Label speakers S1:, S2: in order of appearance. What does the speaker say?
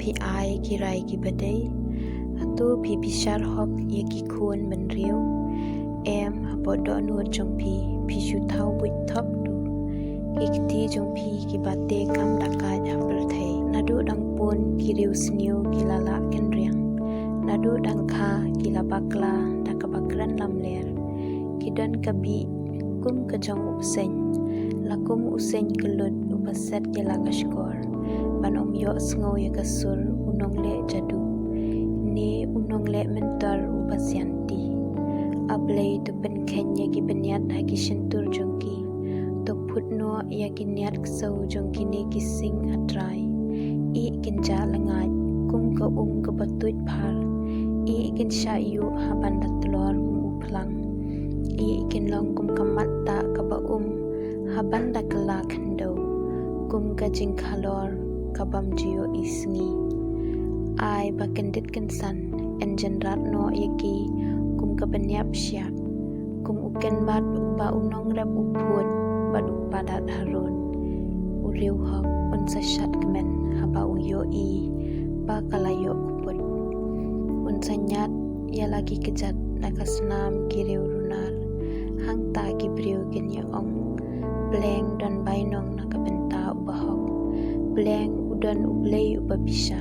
S1: PI kirai ki badai atu pi bishar hok ye ki khun ben riu em habodo nu jong pi shu thau buit thop du ki jong ki bate kam dakai hapel thai nadu dang pun ki riu sniu ki lala ken riang nadu dang kha ki la bakla dakabakran lamler ki dan kabi kum ka jong usen lakum usen kelut upaset ke lagashkor banom yo sngo ye kasur unong le jadu ni unong le mentar upasyanti able tu pen khenya ki penyat haki sentur jongki to phutno ya ki nyat ksau jongki ne ki sing atrai I kinja langai kum ka ka batut phal I kin sha yu haban datlor uplang I kin long kum kamat ta ka ba haban dakla khando kum ka jing khalor kabam jio isngi ai bakendit kensan enjenrat no yaki kum ka banyap syak kum uken bat ba unong rap upun badu padat harun uriu hok unsa shat kemen haba uyo I ba kalayo uput unsa nyat ya lagi kejat nakasnam kiriu runar hang ta kibriu genya ong bleng dan bainong nakabenta ubahok bleng udan ublei ubabisha